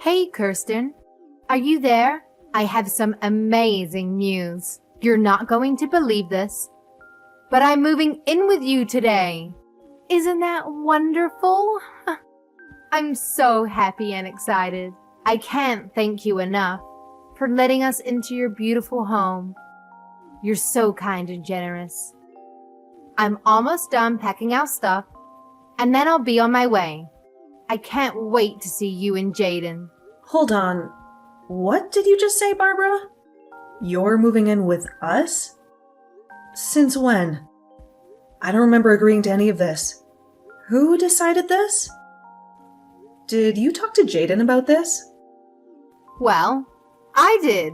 Hey, Kirsten. Are you there? I have some amazing news. You're not going to believe this, but I'm moving in with you today. Isn't that wonderful? I'm so happy and excited. I can't thank you enough for letting us into your beautiful home. You're so kind and generous. I'm almost done packing our stuff, and then I'll be on my way. I can't wait to see you and Jaden. Hold on. What did you just say, Barbara? You're moving in with us? Since when? I don't remember agreeing to any of this. Who decided this? Did you talk to Jaden about this? Well, I did.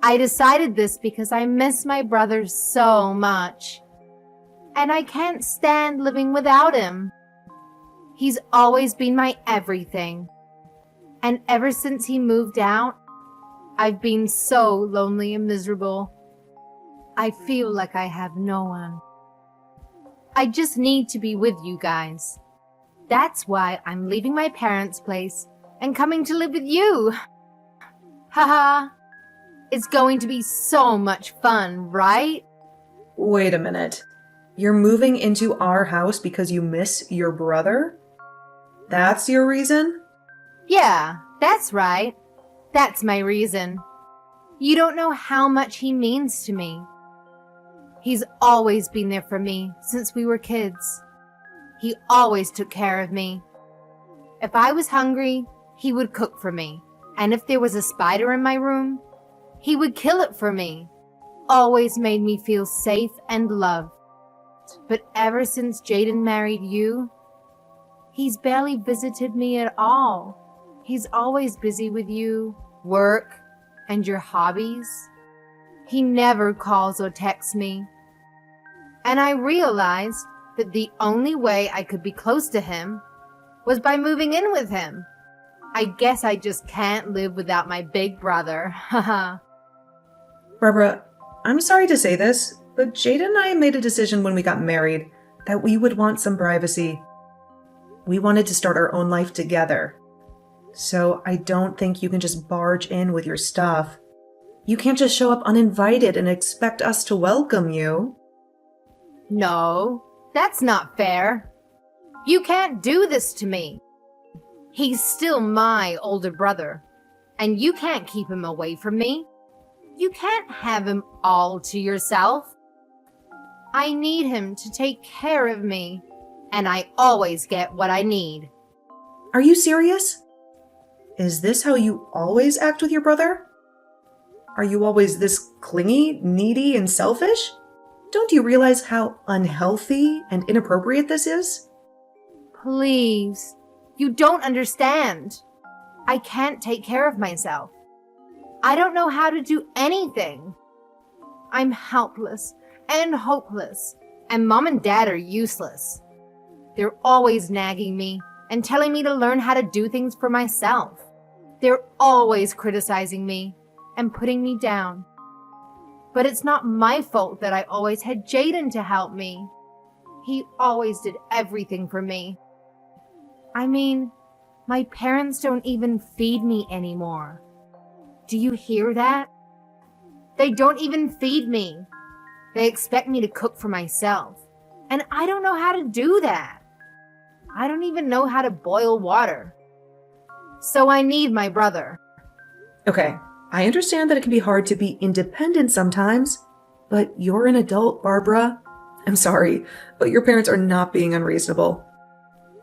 I decided this because I miss my brother so much. And I can't stand living without him. He's always been my everything. And ever since he moved out, I've been so lonely and miserable. I feel like I have no one. I just need to be with you guys. That's why I'm leaving my parents' place and coming to live with you. Haha. It's going to be so much fun, right? Wait a minute. You're moving into our house because you miss your brother? That's your reason? Yeah, that's right. That's my reason. You don't know how much he means to me. He's always been there for me since we were kids. He always took care of me. If I was hungry, he would cook for me. And if there was a spider in my room, he would kill it for me. Always made me feel safe and loved. But ever since Jaden married you, he's barely visited me at all. He's always busy with you, work, and your hobbies. He never calls or texts me. And I realized that the only way I could be close to him was by moving in with him. I guess I just can't live without my big brother. Haha. Barbara, I'm sorry to say this, but Jaden and I made a decision when we got married that we would want some privacy. We wanted to start our own life together. So I don't think you can just barge in with your stuff. You can't just show up uninvited and expect us to welcome you. No, that's not fair. You can't do this to me. He's still my older brother, and you can't keep him away from me. You can't have him all to yourself. I need him to take care of me, and I always get what I need. Are you serious? Is this how you always act with your brother? Are you always this clingy, needy, and selfish? Don't you realize how unhealthy and inappropriate this is? Please, you don't understand. I can't take care of myself. I don't know how to do anything. I'm helpless and hopeless, and Mom and Dad are useless. They're always nagging me and telling me to learn how to do things for myself. They're always criticizing me and putting me down. But it's not my fault that I always had Jaden to help me. He always did everything for me. I mean, my parents don't even feed me anymore. Do you hear that? They don't even feed me. They expect me to cook for myself. And I don't know how to do that. I don't even know how to boil water. So I need my brother. Okay, I understand that it can be hard to be independent sometimes, but you're an adult, Barbara. I'm sorry, but your parents are not being unreasonable.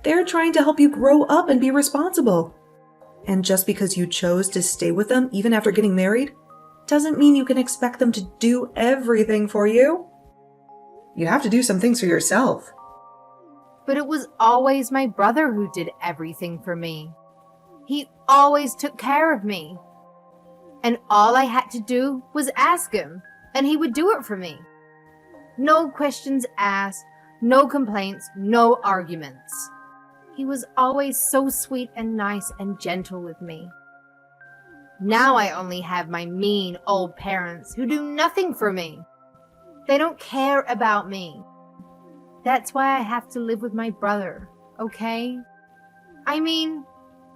They're trying to help you grow up and be responsible. And just because you chose to stay with them even after getting married, doesn't mean you can expect them to do everything for you. You have to do some things for yourself. But it was always my brother who did everything for me. He always took care of me. And all I had to do was ask him, and he would do it for me. No questions asked, no complaints, no arguments. He was always so sweet and nice and gentle with me. Now I only have my mean old parents who do nothing for me. They don't care about me. That's why I have to live with my brother, okay? I mean,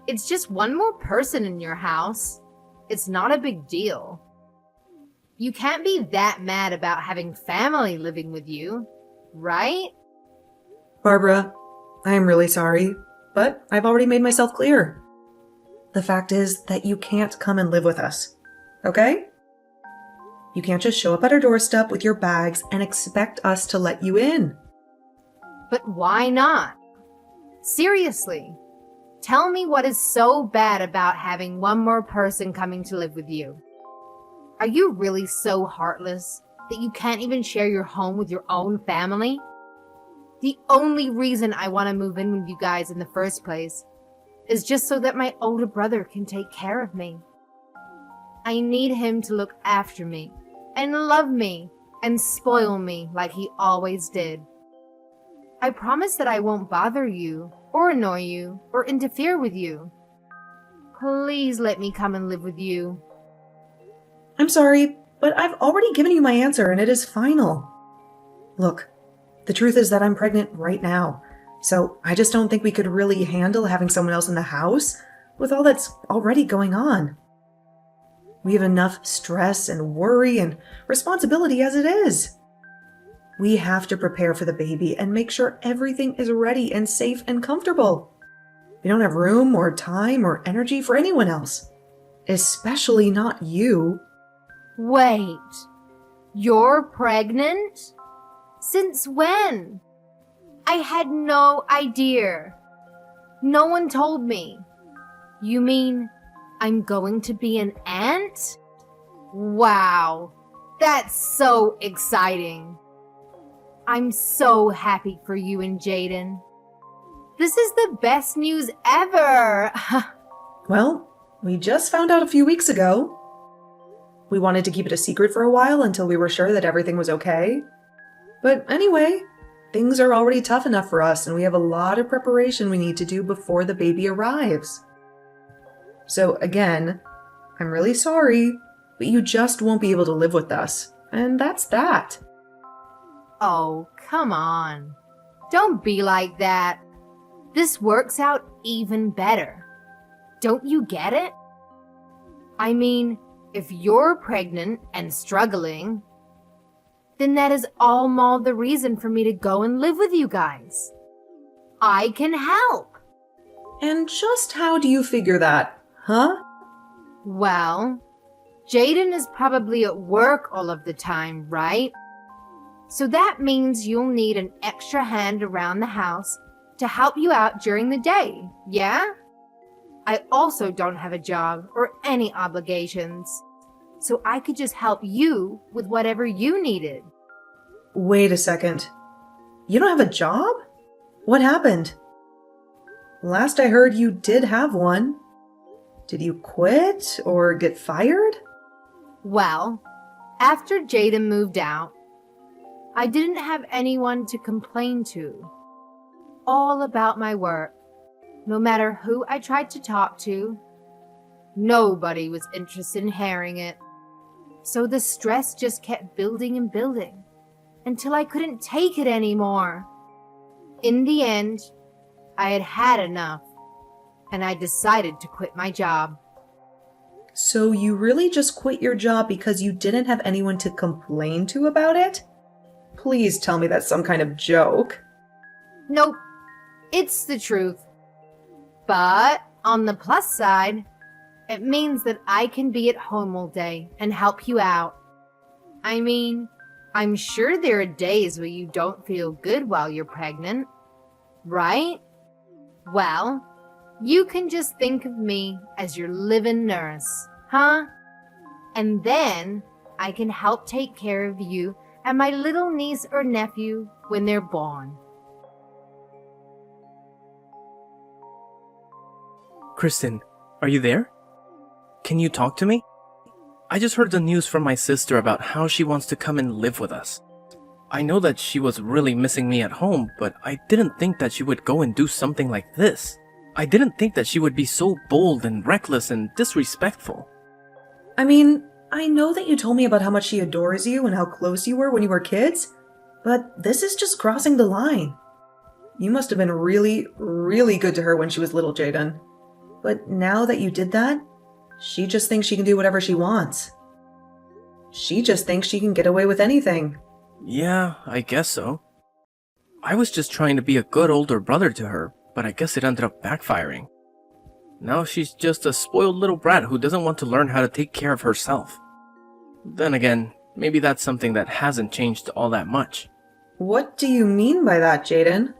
It's just one more person in your house. It's not a big deal. You can't be that mad about having family living with you, right? Barbara, I am really sorry, but I've already made myself clear. The fact is that you can't come and live with us, okay? You can't just show up at our doorstep with your bags and expect us to let you in. But why not? Seriously, tell me what is so bad about having one more person coming to live with you. Are you really so heartless that you can't even share your home with your own family? The only reason I want to move in with you guys in the first place is just so that my older brother can take care of me. I need him to look after me and love me and spoil me like he always did. I promise that I won't bother you or annoy you or interfere with you. Please let me come and live with you. I'm sorry, but I've already given you my answer and it is final. Look, the truth is that I'm pregnant right now, so I just don't think we could really handle having someone else in the house with all that's already going on. We have enough stress and worry and responsibility as it is. We have to prepare for the baby and make sure everything is ready and safe and comfortable. We don't have room or time or energy for anyone else, especially not you. Wait, you're pregnant? Since when? I had no idea. No one told me. You mean I'm going to be an aunt? Wow, that's so exciting. I'm so happy for you and Jaden. This is the best news ever. Well, we just found out a few weeks ago. We wanted to keep it a secret for a while until we were sure that everything was okay. But anyway, things are already tough enough for us, and we have a lot of preparation we need to do before the baby arrives. So again, I'm really sorry, but you just won't be able to live with us. And that's that. Oh, come on. Don't be like that. This works out even better. Don't you get it? I mean, if you're pregnant and struggling, then that is all the reason for me to go and live with you guys. I can help. And just how do you figure that, huh? Well, Jaden is probably at work all of the time, right? So that means you'll need an extra hand around the house to help you out during the day, yeah? I also don't have a job or any obligations, so I could just help you with whatever you needed. Wait a second. You don't have a job? What happened? Last I heard you did have one. Did you quit or get fired? Well, after Jaden moved out, I didn't have anyone to complain to. All about my work. No matter who I tried to talk to, nobody was interested in hearing it. So the stress just kept building and building until I couldn't take it anymore. In the end, I had had enough, and I decided to quit my job. So you really just quit your job because you didn't have anyone to complain to about it? Please tell me that's some kind of joke. Nope, it's the truth. But on the plus side, it means that I can be at home all day and help you out. I mean, I'm sure there are days where you don't feel good while you're pregnant, right? Well, you can just think of me as your live-in nurse, huh? And then I can help take care of you and my little niece or nephew when they're born. Kristen, are you there? Can you talk to me? I just heard the news from my sister about how she wants to come and live with us. I know that she was really missing me at home, but I didn't think that she would go and do something like this. I didn't think that she would be so bold and reckless and disrespectful. I mean, I know that you told me about how much she adores you and how close you were when you were kids, but this is just crossing the line. You must have been really, really good to her when she was little, Jaden. But now that you did that, she just thinks she can do whatever she wants. She just thinks she can get away with anything. Yeah, I guess so. I was just trying to be a good older brother to her, but I guess it ended up backfiring. Now she's just a spoiled little brat who doesn't want to learn how to take care of herself. Then again, maybe that's something that hasn't changed all that much. What do you mean by that, Jaden?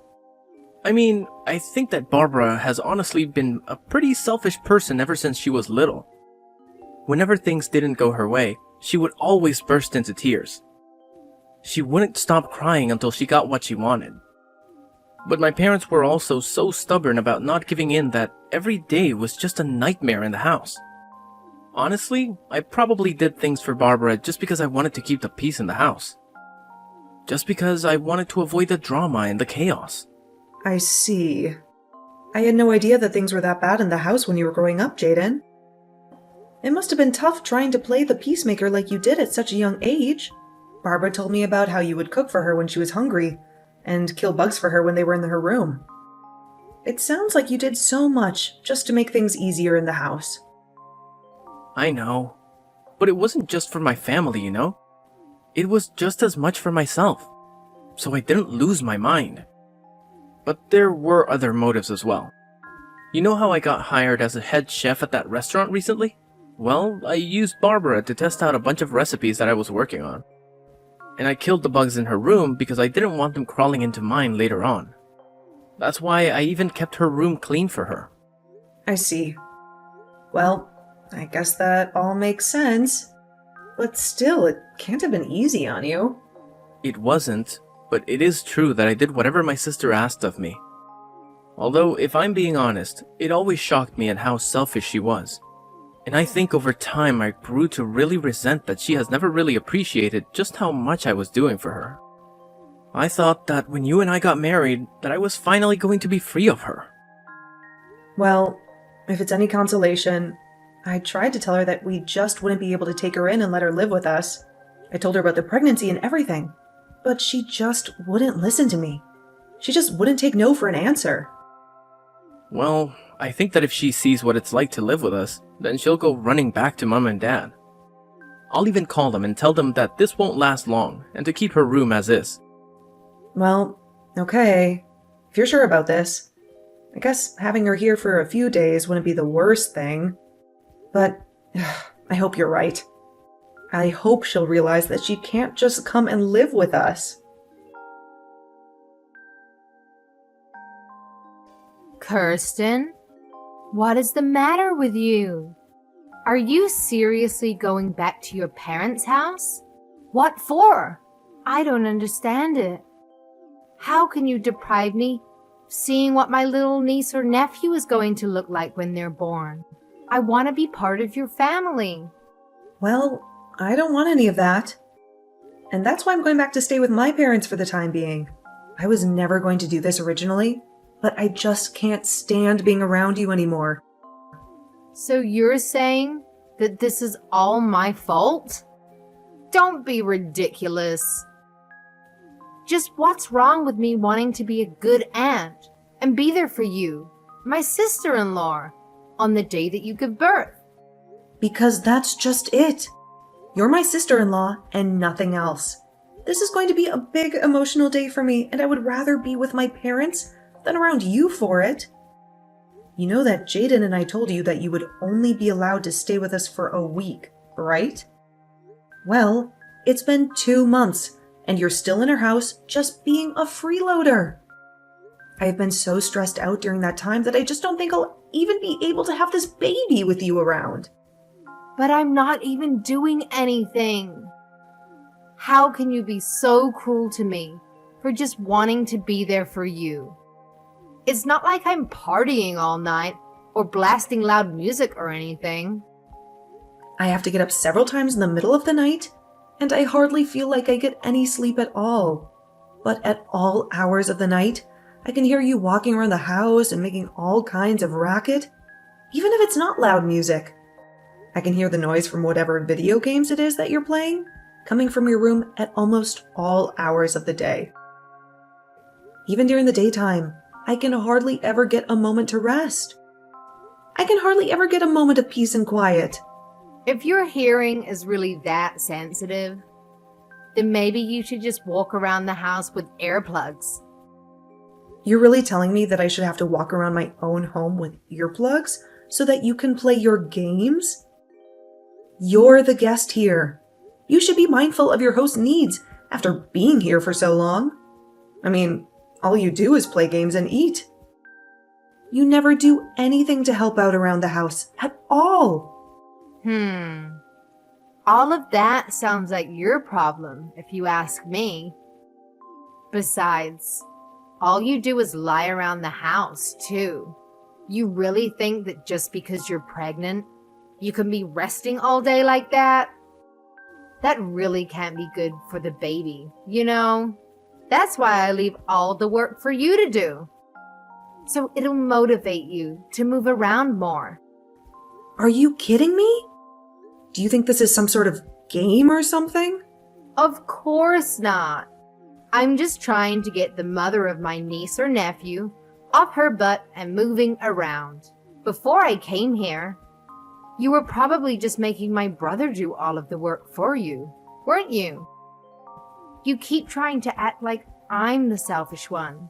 I mean, I think that Barbara has honestly been a pretty selfish person ever since she was little. Whenever things didn't go her way, she would always burst into tears. She wouldn't stop crying until she got what she wanted. But my parents were also so stubborn about not giving in that every day was just a nightmare in the house. Honestly, I probably did things for Barbara just because I wanted to keep the peace in the house. Just because I wanted to avoid the drama and the chaos. I see. I had no idea that things were that bad in the house when you were growing up, Jaden. It must have been tough trying to play the peacemaker like you did at such a young age. Barbara told me about how you would cook for her when she was hungry, and kill bugs for her when they were in her room. It sounds like you did so much just to make things easier in the house. I know. But it wasn't just for my family, you know? It was just as much for myself. So I didn't lose my mind. But there were other motives as well. You know how I got hired as a head chef at that restaurant recently? Well, I used Barbara to test out a bunch of recipes that I was working on. And I killed the bugs in her room because I didn't want them crawling into mine later on. That's why I even kept her room clean for her. I see. Well, I guess that all makes sense. But still, it can't have been easy on you. It wasn't, but it is true that I did whatever my sister asked of me. Although, if I'm being honest, it always shocked me at how selfish she was. And I think over time I grew to really resent that she has never really appreciated just how much I was doing for her. I thought that when you and I got married, that I was finally going to be free of her. Well, if it's any consolation, I tried to tell her that we just wouldn't be able to take her in and let her live with us. I told her about the pregnancy and everything, but she just wouldn't listen to me. She just wouldn't take no for an answer. Well, I think that if she sees what it's like to live with us, then she'll go running back to Mom and Dad. I'll even call them and tell them that this won't last long and to keep her room as is. Well, okay. If you're sure about this, I guess having her here for a few days wouldn't be the worst thing. But I hope you're right. I hope she'll realize that she can't just come and live with us. Kirsten, what is the matter with you? Are you seriously going back to your parents' house? What for? I don't understand it. How can you deprive me of seeing what my little niece or nephew is going to look like when they're born? I want to be part of your family. Well, I don't want any of that. And that's why I'm going back to stay with my parents for the time being. I was never going to do this originally, but I just can't stand being around you anymore. So you're saying that this is all my fault? Don't be ridiculous. Just what's wrong with me wanting to be a good aunt and be there for you, my sister-in-law, on the day that you give birth? Because that's just it. You're my sister-in-law and nothing else. This is going to be a big emotional day for me, and I would rather be with my parents than around you for it. You know that Jaden and I told you that you would only be allowed to stay with us for a week, right? Well, it's been 2 months, and you're still in our house just being a freeloader. I've been so stressed out during that time that I just don't think I'll even be able to have this baby with you around. But I'm not even doing anything. How can you be so cruel to me for just wanting to be there for you? It's not like I'm partying all night or blasting loud music or anything. I have to get up several times in the middle of the night, and I hardly feel like I get any sleep at all. But at all hours of the night, I can hear you walking around the house and making all kinds of racket, even if it's not loud music. I can hear the noise from whatever video games it is that you're playing, coming from your room at almost all hours of the day. Even during the daytime, I can hardly ever get a moment to rest. I can hardly ever get a moment of peace and quiet. If your hearing is really that sensitive, then maybe you should just walk around the house with earplugs. You're really telling me that I should have to walk around my own home with earplugs so that you can play your games? You're the guest here. You should be mindful of your host's needs after being here for so long. I mean, all you do is play games and eat. You never do anything to help out around the house at all. All of that sounds like your problem, if you ask me. Besides, all you do is lie around the house, too. You really think that just because you're pregnant, you can be resting all day like that? That really can't be good for the baby, you know? That's why I leave all the work for you to do. So it'll motivate you to move around more. Are you kidding me? Do you think this is some sort of game or something? Of course not. I'm just trying to get the mother of my niece or nephew off her butt and moving around. Before I came here, you were probably just making my brother do all of the work for you, weren't you? You keep trying to act like I'm the selfish one,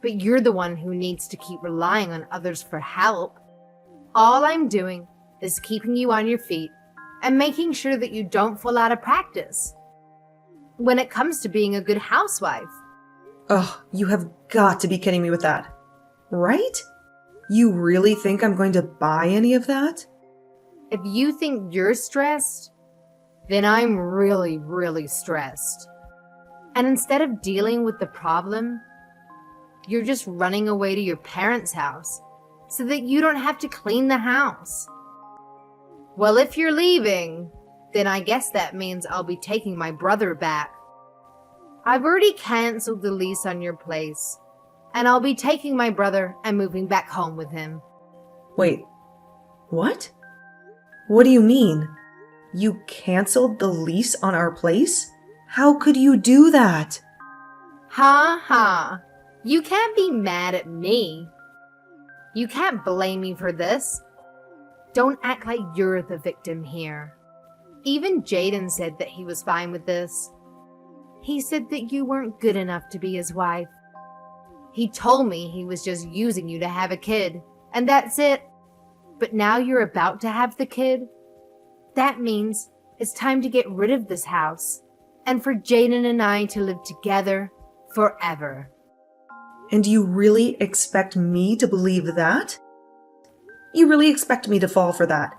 but you're the one who needs to keep relying on others for help. All I'm doing is keeping you on your feet and making sure that you don't fall out of practice when it comes to being a good housewife. Ugh, you have got to be kidding me with that. Right? You really think I'm going to buy any of that? If you think you're stressed, then I'm really, really stressed. And instead of dealing with the problem, you're just running away to your parents' house so that you don't have to clean the house. Well, if you're leaving, then I guess that means I'll be taking my brother back. I've already canceled the lease on your place, and I'll be taking my brother and moving back home with him. Wait, what? What do you mean? You canceled the lease on our place? How could you do that? Ha ha. You can't be mad at me. You can't blame me for this. Don't act like you're the victim here. Even Jaden said that he was fine with this. He said that you weren't good enough to be his wife. He told me he was just using you to have a kid, and that's it. But now you're about to have the kid. That means it's time to get rid of this house, and for Jaden and I to live together forever. And you really expect me to believe that? You really expect me to fall for that?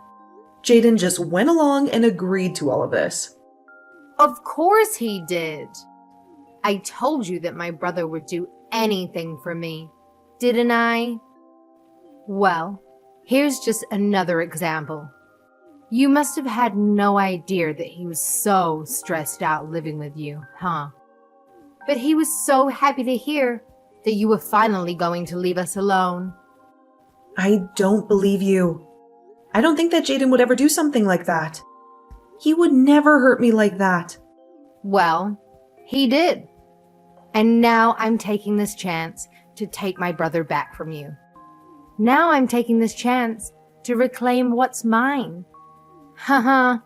Jaden just went along and agreed to all of this. Of course he did. I told you that my brother would do anything for me, didn't I? Well, here's just another example. You must have had no idea that he was so stressed out living with you, huh? But he was so happy to hear that you were finally going to leave us alone. I don't believe you. I don't think that Jaden would ever do something like that. He would never hurt me like that. Well, he did. And now I'm taking this chance to take my brother back from you. Now I'm taking this chance to reclaim what's mine. Haha,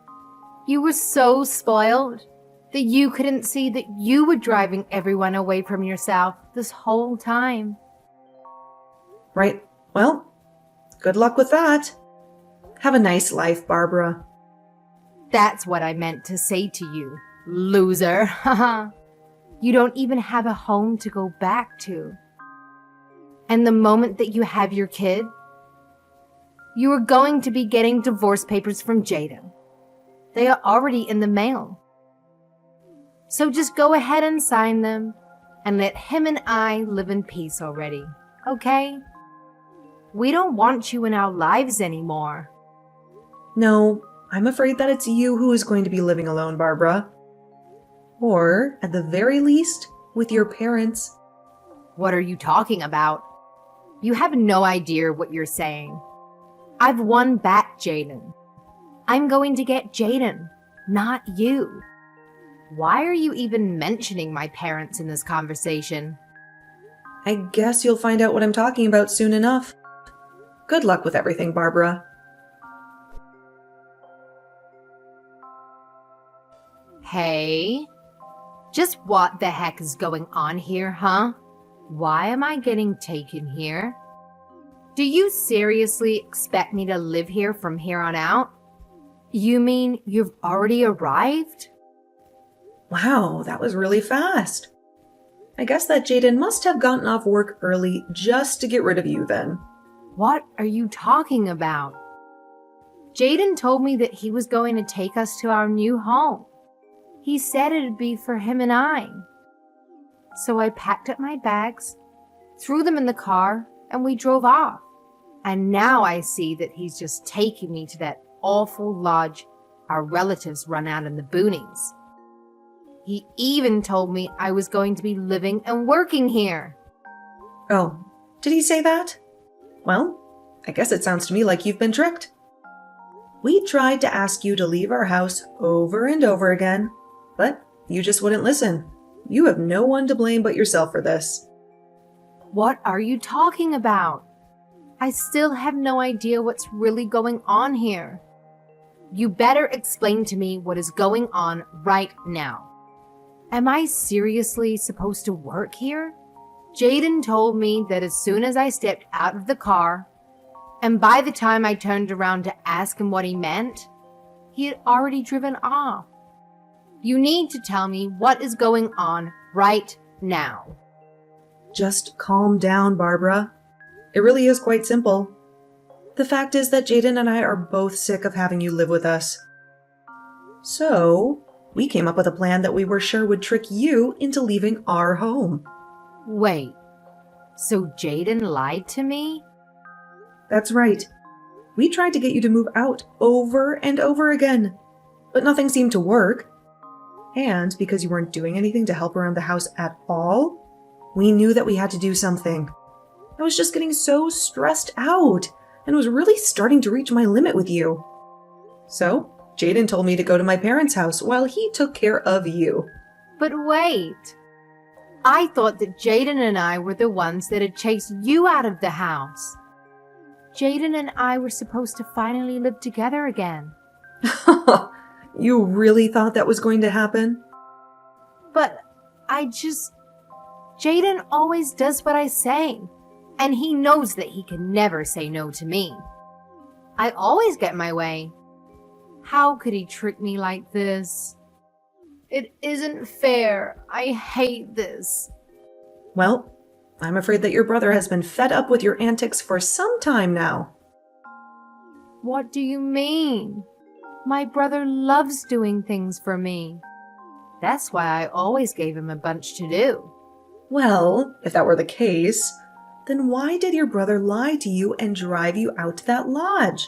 you were so spoiled that you couldn't see that you were driving everyone away from yourself this whole time. Right. Well, good luck with that. Have a nice life, Barbara. That's what I meant to say to you, loser. Haha. You don't even have a home to go back to. And the moment that you have your kid, you are going to be getting divorce papers from Jaden. They are already in the mail. So just go ahead and sign them and let him and I live in peace already, okay? We don't want you in our lives anymore. No, I'm afraid that it's you who is going to be living alone, Barbara. Or, at the very least, with your parents. What are you talking about? You have no idea what you're saying. I've won back Jaden. I'm going to get Jaden, not you. Why are you even mentioning my parents in this conversation? I guess you'll find out what I'm talking about soon enough. Good luck with everything, Barbara. Hey, just what the heck is going on here, huh? Why am I getting taken here? Do you seriously expect me to live here from here on out? You mean you've already arrived? Wow, that was really fast. I guess that Jaden must have gotten off work early just to get rid of you then. What are you talking about? Jaden told me that he was going to take us to our new home. He said it'd be for him and I. So I packed up my bags, threw them in the car, and we drove off. And now I see that he's just taking me to that awful lodge our relatives run out in the boonies. He even told me I was going to be living and working here. Oh, did he say that? Well, I guess it sounds to me like you've been tricked. We tried to ask you to leave our house over and over again, but you just wouldn't listen. You have no one to blame but yourself for this. What are you talking about? I still have no idea what's really going on here. You better explain to me what is going on right now. Am I seriously supposed to work here? Jaden told me that as soon as I stepped out of the car, and by the time I turned around to ask him what he meant, he had already driven off. You need to tell me what is going on right now. Just calm down, Barbara. It really is quite simple. The fact is that Jaden and I are both sick of having you live with us. So, we came up with a plan that we were sure would trick you into leaving our home. Wait, so Jaden lied to me? That's right. We tried to get you to move out over and over again, but nothing seemed to work. And because you weren't doing anything to help around the house at all, we knew that we had to do something. I was just getting so stressed out and was really starting to reach my limit with you. So, Jaden told me to go to my parents' house while he took care of you. But wait, I thought that Jaden and I were the ones that had chased you out of the house. Jaden and I were supposed to finally live together again. You really thought that was going to happen? But Jaden always does what I say, and he knows that he can never say no to me. I always get my way. How could he trick me like this? It isn't fair. I hate this. Well, I'm afraid that your brother has been fed up with your antics for some time now. What do you mean? My brother loves doing things for me. That's why I always gave him a bunch to do. Well, if that were the case, then why did your brother lie to you and drive you out to that lodge?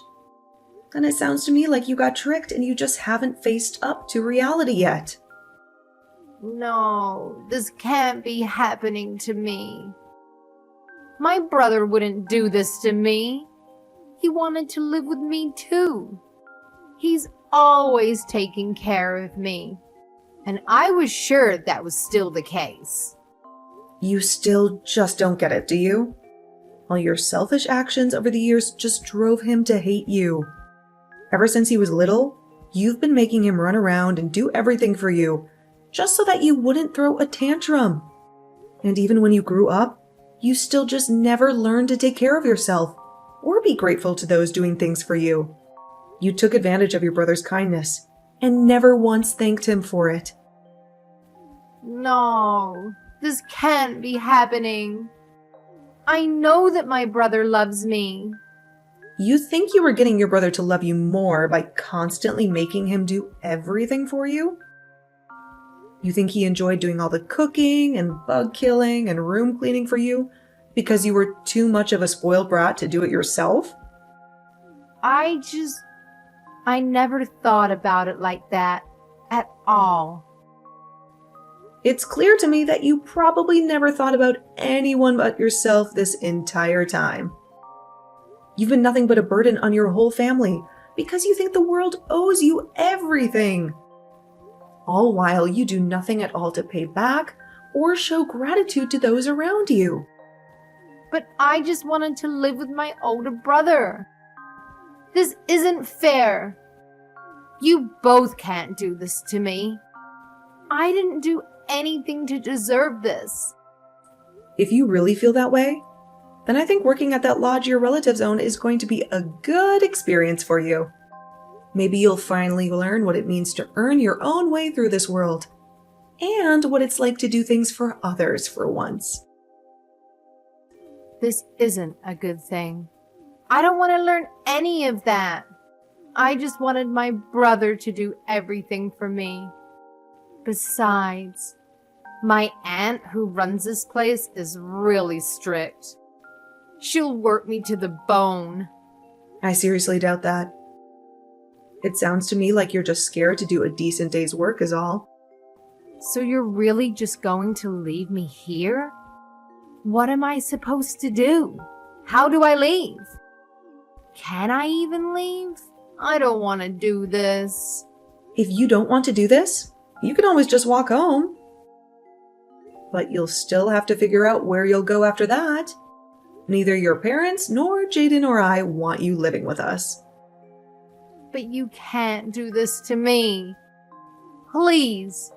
And it sounds to me like you got tricked and you just haven't faced up to reality yet. No, this can't be happening to me. My brother wouldn't do this to me. He wanted to live with me too. He's always taking care of me. And I was sure that was still the case. You still just don't get it, do you? All your selfish actions over the years just drove him to hate you. Ever since he was little, you've been making him run around and do everything for you, just so that you wouldn't throw a tantrum. And even when you grew up, you still just never learned to take care of yourself or be grateful to those doing things for you. You took advantage of your brother's kindness and never once thanked him for it. No, this can't be happening. I know that my brother loves me. You think you were getting your brother to love you more by constantly making him do everything for you? You think he enjoyed doing all the cooking and bug killing and room cleaning for you because you were too much of a spoiled brat to do it yourself? I never thought about it like that at all. It's clear to me that you probably never thought about anyone but yourself this entire time. You've been nothing but a burden on your whole family because you think the world owes you everything. All while you do nothing at all to pay back or show gratitude to those around you. But I just wanted to live with my older brother. This isn't fair. You both can't do this to me. I didn't do anything to deserve this. If you really feel that way, then I think working at that lodge your relatives own is going to be a good experience for you. Maybe you'll finally learn what it means to earn your own way through this world, and what it's like to do things for others for once. This isn't a good thing. I don't want to learn any of that. I just wanted my brother to do everything for me. Besides, my aunt who runs this place is really strict. She'll work me to the bone. I seriously doubt that. It sounds to me like you're just scared to do a decent day's work is all. So you're really just going to leave me here? What am I supposed to do? How do I leave? Can I even leave? I don't want to do this. If you don't want to do this, you can always just walk home. But you'll still have to figure out where you'll go after that. Neither your parents nor Jaden or I want you living with us. But you can't do this to me. Please.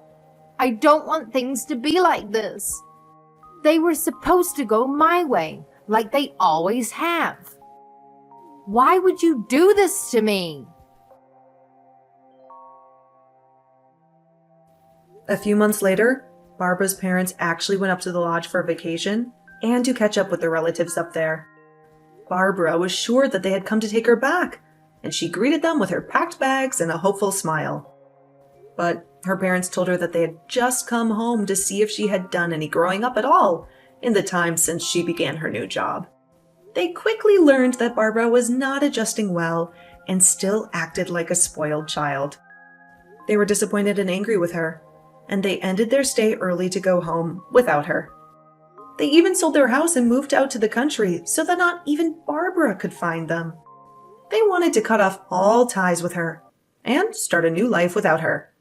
I don't want things to be like this. They were supposed to go my way, like they always have. Why would you do this to me? A few months later, Barbara's parents actually went up to the lodge for a vacation and to catch up with their relatives up there. Barbara was sure that they had come to take her back, and she greeted them with her packed bags and a hopeful smile. But her parents told her that they had just come home to see if she had done any growing up at all in the time since she began her new job. They quickly learned that Barbara was not adjusting well and still acted like a spoiled child. They were disappointed and angry with her, and they ended their stay early to go home without her. They even sold their house and moved out to the country so that not even Barbara could find them. They wanted to cut off all ties with her and start a new life without her.